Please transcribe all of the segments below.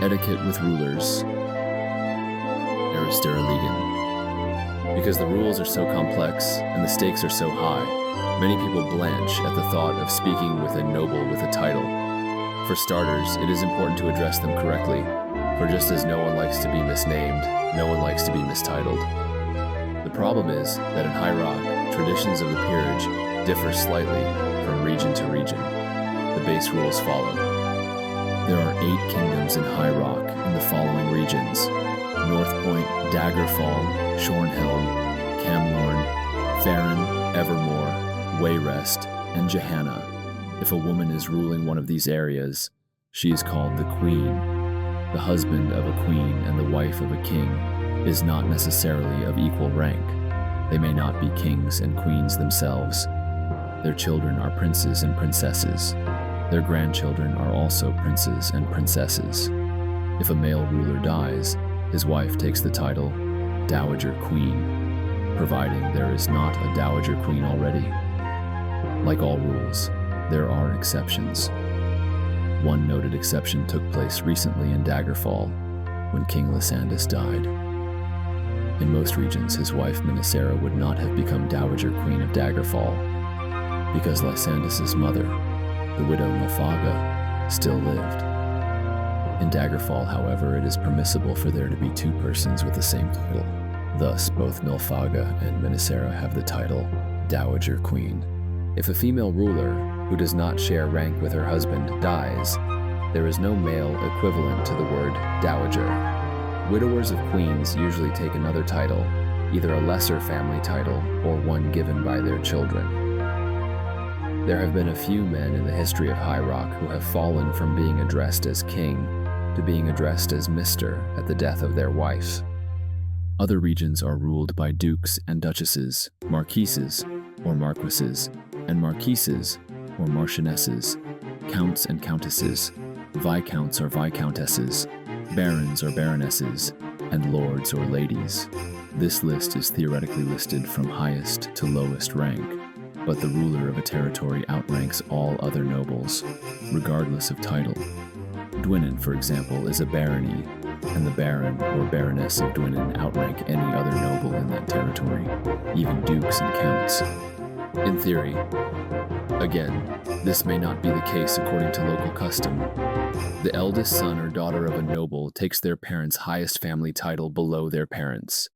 Etiquette with rulers. Because the rules are so complex and the stakes are so high, many people blanch at the thought of speaking with a noble with a title. For starters, it is important to address them correctly, for just as no one likes to be misnamed, no one likes to be mistitled. The problem is that in High Rock, traditions of the peerage differ slightly from region to region. The base rules follow. There are 8 kingdoms in High Rock in the following regions: North Point, Daggerfall, Shornhelm, Camlorn, Farron, Evermore, Wayrest, and Johanna. If a woman is ruling one of these areas, she is called the Queen. The husband of a queen and the wife of a king is not necessarily of equal rank. They may not be kings and queens themselves. Their children are princes and princesses. Their grandchildren are also princes and princesses. If a male ruler dies, his wife takes the title Dowager Queen, providing there is not a Dowager Queen already. Like all rules, there are exceptions. One noted exception took place recently in Daggerfall, when King Lysandus died. In most regions, his wife Minisera would not have become Dowager Queen of Daggerfall, because Lysandus' mother, the widow Nilfgaard, still lived. In Daggerfall, however, it is permissible for there to be 2 persons with the same title. Thus, both Nilfgaard and Minisera have the title Dowager Queen. If a female ruler, who does not share rank with her husband, dies, there is no male equivalent to the word dowager. Widowers of queens usually take another title, either a lesser family title or one given by their children. There have been a few men in the history of High Rock who have fallen from being addressed as king to being addressed as Mr. at the death of their wife. Other regions are ruled by dukes and duchesses, marquises or marquises, and marquises or marchionesses, counts and countesses, viscounts or viscountesses, barons or baronesses, and lords or ladies. This list is theoretically listed from highest to lowest rank, but the ruler of a territory outranks all other nobles, regardless of title. Dwynnen, for example, is a barony, and the baron or baroness of Dwynnen outrank any other noble in that territory, even dukes and counts. In theory, again, this may not be the case according to local custom. The eldest son or daughter of a noble takes their parents' highest family title below their parents.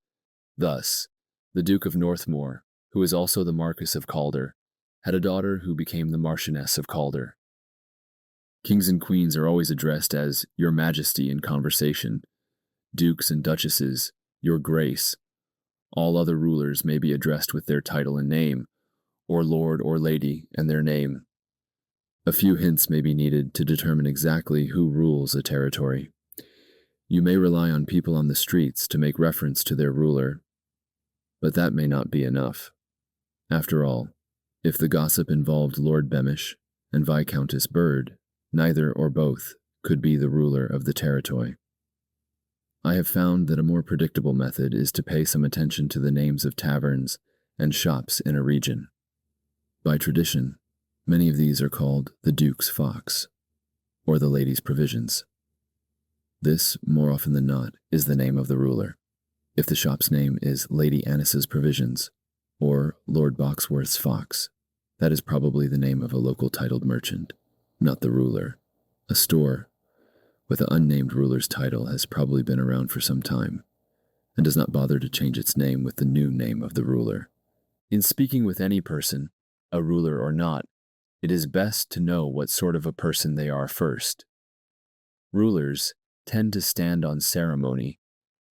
Thus, the Duke of Northmoor, who is also the Marquess of Calder, had a daughter who became the Marchioness of Calder. Kings and queens are always addressed as Your Majesty in conversation. Dukes and duchesses, Your Grace. All other rulers may be addressed with their title and name, or lord or lady and their name. A few hints may be needed to determine exactly who rules a territory. You may rely on people on the streets to make reference to their ruler, but that may not be enough. After all, if the gossip involved Lord Beamish and Viscountess Bird, neither or both could be the ruler of the territory. I have found that a more predictable method is to pay some attention to the names of taverns and shops in a region. By tradition, many of these are called the Duke's Fox, or the Lady's Provisions. This, more often than not, is the name of the ruler. If the shop's name is Lady Annis's Provisions, or Lord Boxworth's Fox, that is probably the name of a local titled merchant, not the ruler. A store with an unnamed ruler's title has probably been around for some time, and does not bother to change its name with the new name of the ruler. In speaking with any person, a ruler or not, it is best to know what sort of a person they are first. Rulers tend to stand on ceremony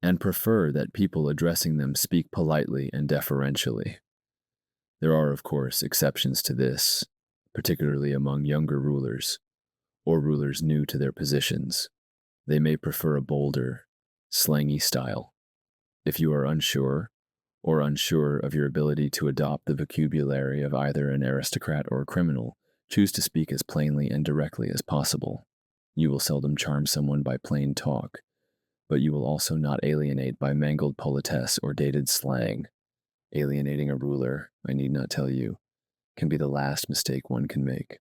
and prefer that people addressing them speak politely and deferentially. There are, of course, exceptions to this, particularly among younger rulers, or rulers new to their positions. They may prefer a bolder, slangy style. If you are unsure of your ability to adopt the vocabulary of either an aristocrat or a criminal, choose to speak as plainly and directly as possible. You will seldom charm someone by plain talk, but you will also not alienate by mangled politesse or dated slang. Alienating a ruler, I need not tell you, can be the last mistake one can make.